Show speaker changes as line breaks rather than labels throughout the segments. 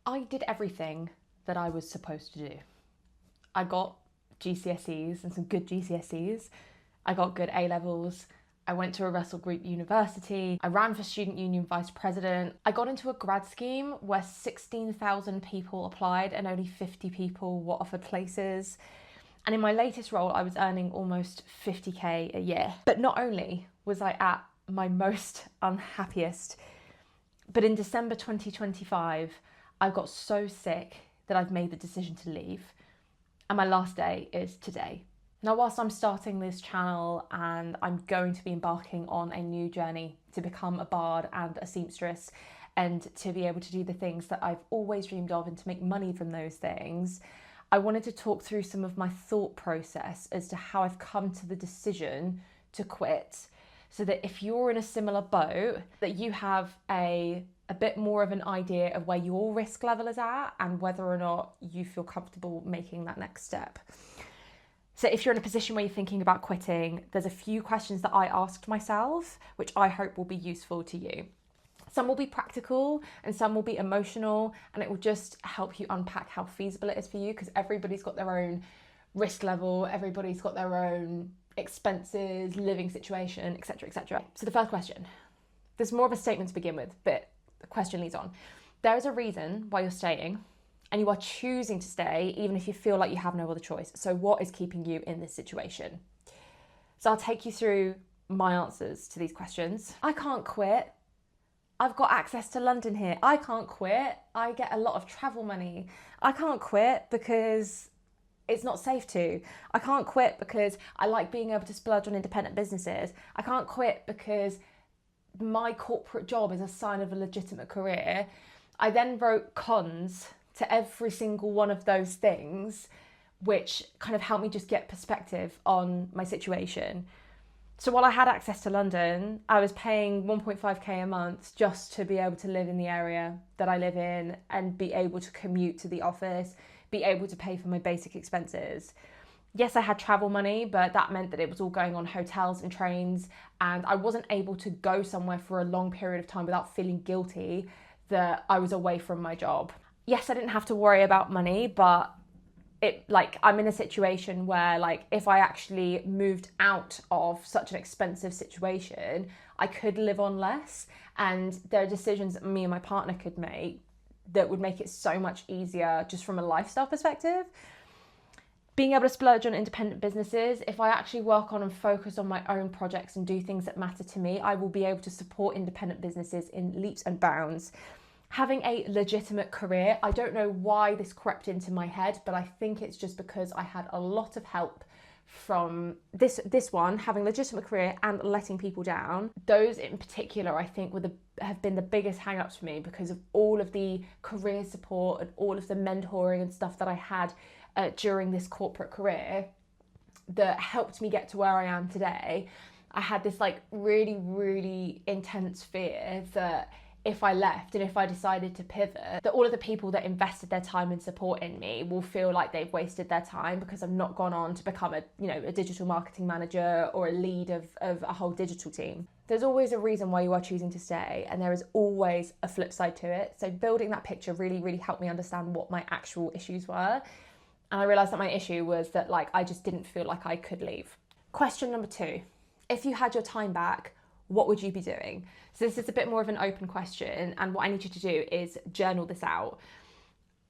I did everything that I was supposed to do. I got GCSEs and some good GCSEs. I got good A-levels. I went to a Russell Group university. I ran for student union vice president. I got into a grad scheme where 16,000 people applied and only 50 people were offered places. And in my latest role, I was earning almost 50k a year. But not only was I at my most unhappiest, but in December 2025, I got so sick that I've made the decision to leave. And my last day is today. Now, whilst I'm starting this channel and I'm going to be embarking on a new journey to become a bard and a seamstress and to be able to do the things that I've always dreamed of and to make money from those things, I wanted to talk through some of my thought process as to how I've come to the decision to quit, so that if you're in a similar boat, that you have a bit more of an idea of where your risk level is at and whether or not you feel comfortable making that next step. So if you're in a position where you're thinking about quitting, there's a few questions that I asked myself, which I hope will be useful to you. Some will be practical and some will be emotional, and it will just help you unpack how feasible it is for you, because everybody's got their own risk level, everybody's got their own expenses, living situation, etc., etc. So the first question, there's more of a statement to begin with, but the question leads on. There is a reason why you're staying, and you are choosing to stay even if you feel like you have no other choice. So what is keeping you in this situation? So I'll take you through my answers to these questions. I can't quit. I've got access to London here. I can't quit. I get a lot of travel money. I can't quit because it's not safe to. I can't quit because I like being able to splurge on independent businesses. I can't quit because my corporate job is a sign of a legitimate career. I then wrote cons to every single one of those things, which kind of helped me just get perspective on my situation. So while I had access to London, I was paying 1.5k a month just to be able to live in the area that I live in and be able to commute to the office, be able to pay for my basic expenses. Yes, I had travel money, but that meant that it was all going on hotels and trains, and I wasn't able to go somewhere for a long period of time without feeling guilty that I was away from my job. Yes, I didn't have to worry about money, but I'm in a situation where if I actually moved out of such an expensive situation, I could live on less, and there are decisions that me and my partner could make that would make it so much easier just from a lifestyle perspective. Being able to splurge on independent businesses, if I actually work on and focus on my own projects and do things that matter to me, I will be able to support independent businesses in leaps and bounds. Having a legitimate career, I don't know why this crept into my head, but I think it's just because I had a lot of help from this one, having a legitimate career and letting people down. Those in particular, I think, have been the biggest hang-ups for me because of all of the career support and all of the mentoring and stuff that I had during this corporate career that helped me get to where I am today. I had this really, really intense fear that if I left and if I decided to pivot, that all of the people that invested their time and support in me will feel like they've wasted their time because I've not gone on to become a digital marketing manager or a lead of a whole digital team. There's always a reason why you are choosing to stay, and there is always a flip side to it. So building that picture really, really helped me understand what my actual issues were. And I realized that my issue was that I just didn't feel like I could leave. Question number 2, if you had your time back, what would you be doing? So this is a bit more of an open question, and what I need you to do is journal this out.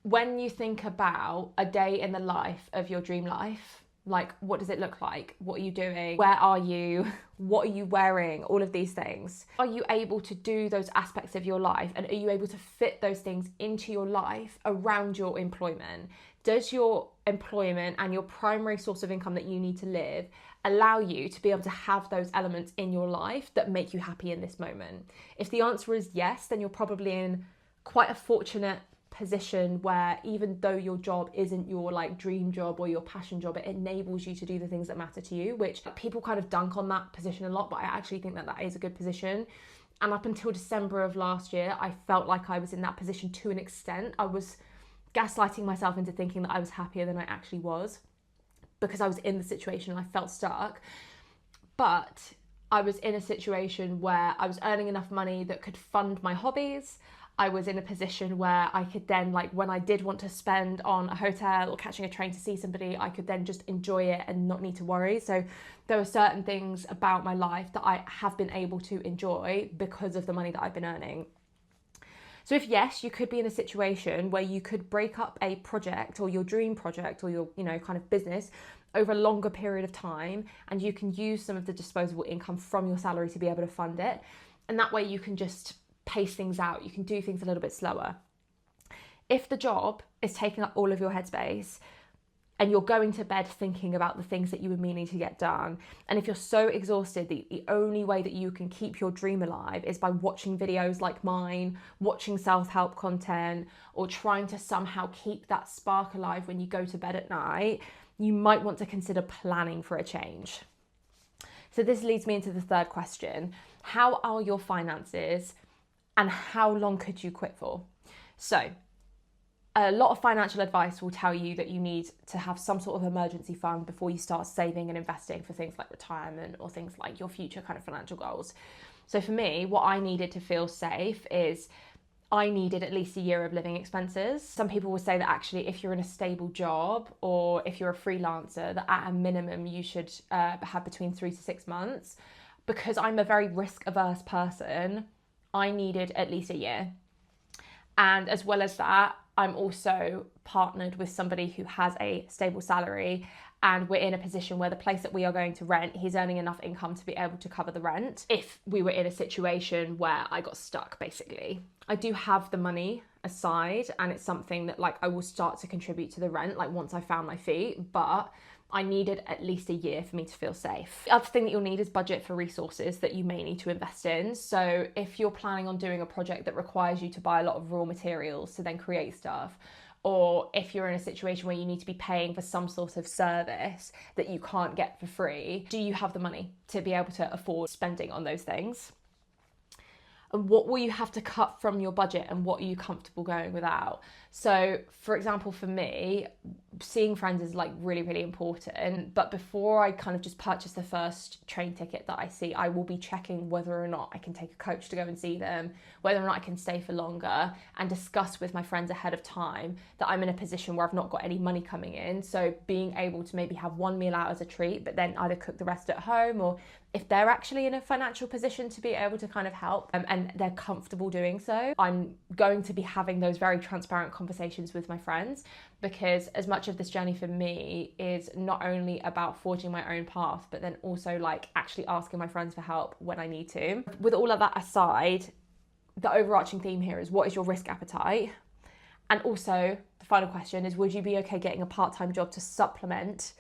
When you think about a day in the life of your dream life, what does it look like? What are you doing? Where are you? What are you wearing? All of these things. Are you able to do those aspects of your life, and are you able to fit those things into your life around your employment? Does your employment and your primary source of income that you need to live allow you to be able to have those elements in your life that make you happy in this moment? If the answer is yes, then you're probably in quite a fortunate position where even though your job isn't your dream job or your passion job, it enables you to do the things that matter to you, which people kind of dunk on that position a lot, but I actually think that is a good position. And up until December of last year, I felt like I was in that position to an extent. I was gaslighting myself into thinking that I was happier than I actually was because I was in the situation and I felt stuck. But I was in a situation where I was earning enough money that could fund my hobbies. I was in a position where I could then, like, when I did want to spend on a hotel or catching a train to see somebody, I could then just enjoy it and not need to worry. So there are certain things about my life that I have been able to enjoy because of the money that I've been earning. So if yes, you could be in a situation where you could break up a project or your dream project or your, kind of business over a longer period of time, and you can use some of the disposable income from your salary to be able to fund it. And that way you can just pace things out. You can do things a little bit slower. If the job is taking up all of your headspace, and you're going to bed thinking about the things that you were meaning to get done, and if you're so exhausted that the only way that you can keep your dream alive is by watching videos like mine, watching self-help content, or trying to somehow keep that spark alive when you go to bed at night, you might want to consider planning for a change. So this leads me into the third question. How are your finances, and how long could you quit for? So a lot of financial advice will tell you that you need to have some sort of emergency fund before you start saving and investing for things like retirement or things like your future kind of financial goals. So for me, what I needed to feel safe is I needed at least a year of living expenses. Some people will say that actually if you're in a stable job or if you're a freelancer, that at a minimum you should have between 3 to 6 months. Because I'm a very risk averse person, I needed at least a year. And as well as that, I'm also partnered with somebody who has a stable salary, and we're in a position where the place that we are going to rent, he's earning enough income to be able to cover the rent if we were in a situation where I got stuck, basically. I do have the money aside, and it's something that I will start to contribute to the rent once I found my feet, but I needed at least a year for me to feel safe. The other thing that you'll need is budget for resources that you may need to invest in. So if you're planning on doing a project that requires you to buy a lot of raw materials to then create stuff, or if you're in a situation where you need to be paying for some sort of service that you can't get for free, do you have the money to be able to afford spending on those things? And what will you have to cut from your budget, and what are you comfortable going without? So for example, for me, seeing friends is really, really important. But before I kind of just purchase the first train ticket that I see, I will be checking whether or not I can take a coach to go and see them, whether or not I can stay for longer, and discuss with my friends ahead of time that I'm in a position where I've not got any money coming in. So being able to maybe have one meal out as a treat, but then either cook the rest at home, or if they're actually in a financial position to be able to kind of help and they're comfortable doing so, I'm going to be having those very transparent conversations with my friends, because as much of this journey for me is not only about forging my own path, but then also actually asking my friends for help when I need to. With all of that aside, the overarching theme here is, what is your risk appetite? And also the final question is, would you be okay getting a part-time job to supplement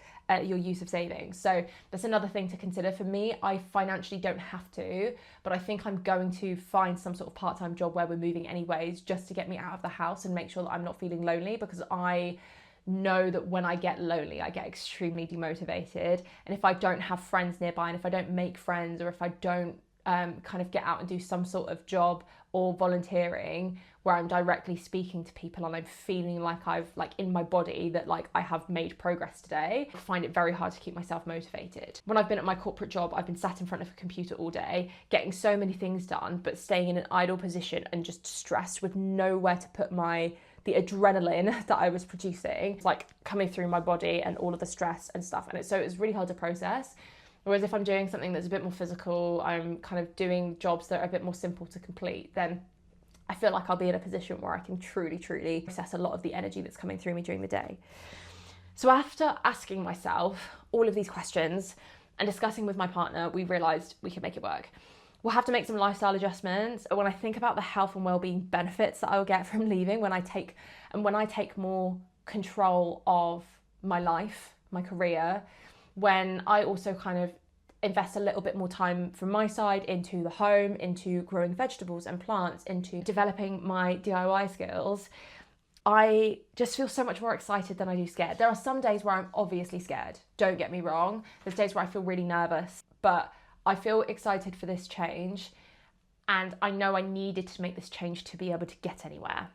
your use of savings? So that's another thing to consider. For me, I financially don't have to, but I think I'm going to find some sort of part-time job where we're moving anyways, just to get me out of the house and make sure that I'm not feeling lonely, because I know that when I get lonely, I get extremely demotivated. And if I don't have friends nearby, and if I don't make friends, or if I don't kind of get out and do some sort of job or volunteering where I'm directly speaking to people and I'm feeling like I've in my body that I have made progress today, I find it very hard to keep myself motivated. When I've been at my corporate job, I've been sat in front of a computer all day, getting so many things done, but staying in an idle position and just stressed with nowhere to put the adrenaline that I was producing, coming through my body, and all of the stress and stuff. And so it was really hard to process. Whereas if I'm doing something that's a bit more physical, I'm kind of doing jobs that are a bit more simple to complete, then I feel like I'll be in a position where I can truly, truly process a lot of the energy that's coming through me during the day. So after asking myself all of these questions and discussing with my partner, we realised we could make it work. We'll have to make some lifestyle adjustments. When I think about the health and well-being benefits that I will get from leaving, when I take more control of my life, my career, when I also kind of invest a little bit more time from my side into the home, into growing vegetables and plants, into developing my DIY skills, I just feel so much more excited than I do scared. There are some days where I'm obviously scared, don't get me wrong. There's days where I feel really nervous, but I feel excited for this change, and I know I needed to make this change to be able to get anywhere.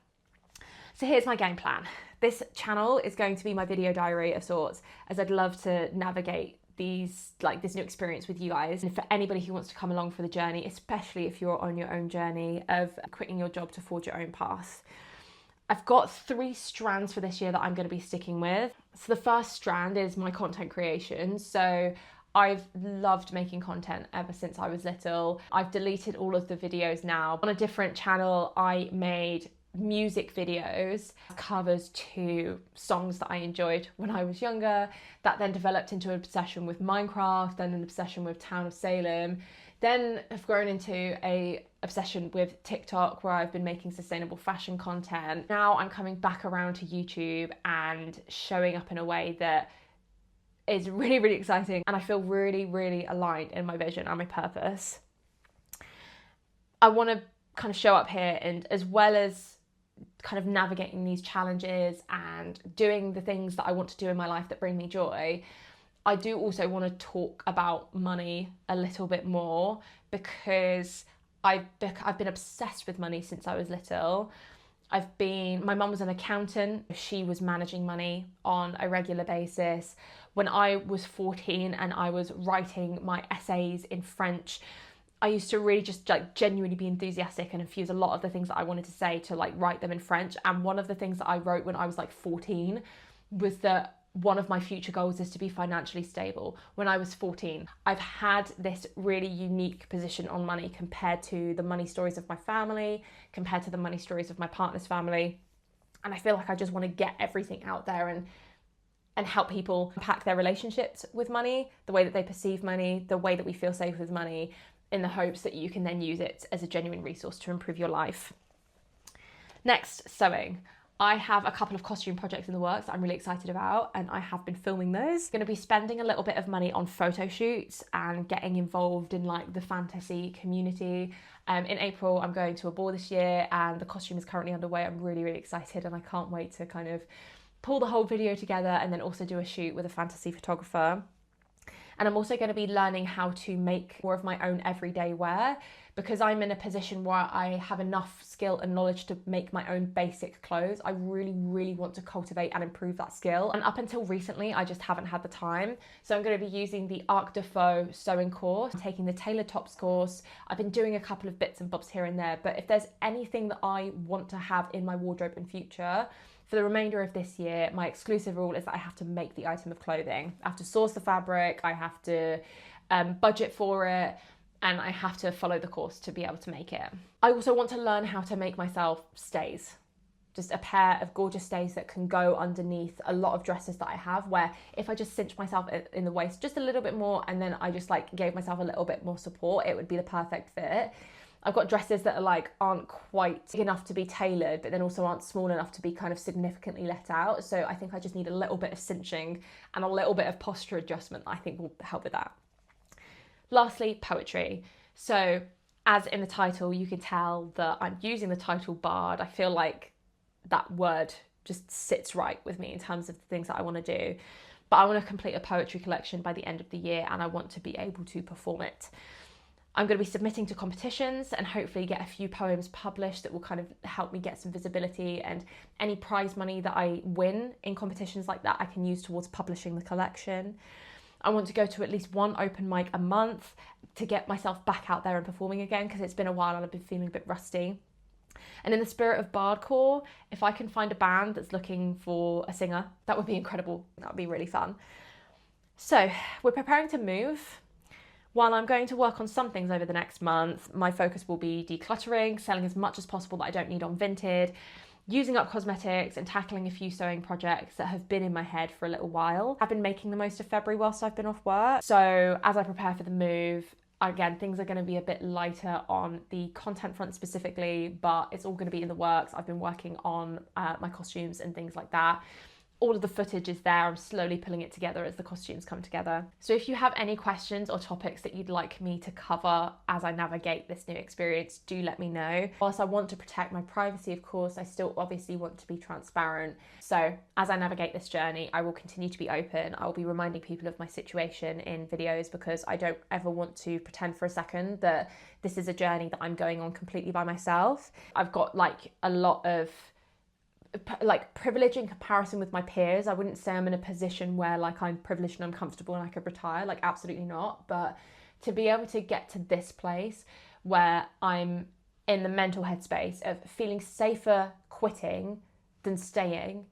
So here's my game plan. This channel is going to be my video diary of sorts, as I'd love to navigate this new experience with you guys. And for anybody who wants to come along for the journey, especially if you're on your own journey of quitting your job to forge your own path. I've got 3 strands for this year that I'm going to be sticking with. So the first strand is my content creation. So I've loved making content ever since I was little. I've deleted all of the videos now. On a different channel, I made music videos, covers to songs that I enjoyed when I was younger. That then developed into an obsession with Minecraft, then an obsession with Town of Salem. Then have grown into a obsession with TikTok, where I've been making sustainable fashion content. Now I'm coming back around to YouTube and showing up in a way that is really, really exciting, and I feel really, really aligned in my vision and my purpose. I want to kind of show up here, and as well as kind of navigating these challenges and doing the things that I want to do in my life that bring me joy, I do also want to talk about money a little bit more, because I've been obsessed with money since I was little. My mum was an accountant. She was managing money on a regular basis. When I was 14 and I was writing my essays in French, I used to really just genuinely be enthusiastic and infuse a lot of the things that I wanted to say to write them in French. And one of the things that I wrote when I was 14 was that one of my future goals is to be financially stable. When I was 14, I've had this really unique position on money compared to the money stories of my family, compared to the money stories of my partner's family. And I feel like I just want to get everything out there and help people unpack their relationships with money, the way that they perceive money, the way that we feel safe with money, in the hopes that you can then use it as a genuine resource to improve your life. Next, sewing. I have a couple of costume projects in the works that I'm really excited about, and I have been filming those. I'm going to be spending a little bit of money on photo shoots and getting involved in the fantasy community. In April, I'm going to a ball this year, and the costume is currently underway. I'm really, really excited, and I can't wait to kind of pull the whole video together and then also do a shoot with a fantasy photographer. And I'm also going to be learning how to make more of my own everyday wear, because I'm in a position where I have enough skill and knowledge to make my own basic clothes. I really, really want to cultivate and improve that skill. And up until recently, I just haven't had the time. So I'm going to be using the Arc de Faux sewing course, taking the tailored tops course. I've been doing a couple of bits and bobs here and there, but if there's anything that I want to have in my wardrobe in future, for the remainder of this year, my exclusive rule is that I have to make the item of clothing. I have to source the fabric, I have to budget for it, and I have to follow the course to be able to make it. I also want to learn how to make myself stays. Just a pair of gorgeous stays that can go underneath a lot of dresses that I have, where if I just cinch myself in the waist just a little bit more and then I just gave myself a little bit more support, it would be the perfect fit. I've got dresses that are aren't quite big enough to be tailored, but then also aren't small enough to be kind of significantly let out. So I think I just need a little bit of cinching and a little bit of posture adjustment that I think will help with that. Lastly, poetry. So as in the title, you can tell that I'm using the title bard. I feel like that word just sits right with me in terms of the things that I want to do. But I want to complete a poetry collection by the end of the year, and I want to be able to perform it. I'm going to be submitting to competitions and hopefully get a few poems published that will kind of help me get some visibility, and any prize money that I win in competitions like that I can use towards publishing the collection. I want to go to at least one open mic a month to get myself back out there and performing again, because it's been a while and I've been feeling a bit rusty. And in the spirit of bardcore, if I can find a band that's looking for a singer, that would be incredible. That would be really fun. So we're preparing to move. While I'm going to work on some things over the next month, my focus will be decluttering, selling as much as possible that I don't need on Vinted, using up cosmetics, and tackling a few sewing projects that have been in my head for a little while. I've been making the most of February whilst I've been off work. So as I prepare for the move, again, things are going to be a bit lighter on the content front specifically, but it's all going to be in the works. I've been working on my costumes and things like that. All of the footage is there. I'm slowly pulling it together as the costumes come together. So if you have any questions or topics that you'd like me to cover as I navigate this new experience, do let me know. Whilst I want to protect my privacy, of course, I still obviously want to be transparent. So as I navigate this journey, I will continue to be open. I'll be reminding people of my situation in videos, because I don't ever want to pretend for a second that this is a journey that I'm going on completely by myself. I've got a lot of like privilege in comparison with my peers. I wouldn't say I'm in a position where like I'm privileged and I'm comfortable and I could retire, like absolutely not. But to be able to get to this place where I'm in the mental headspace of feeling safer quitting than staying,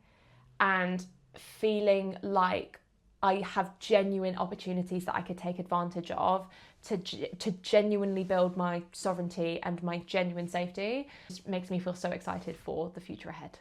and feeling like I have genuine opportunities that I could take advantage of to genuinely build my sovereignty and my genuine safety, just makes me feel so excited for the future ahead.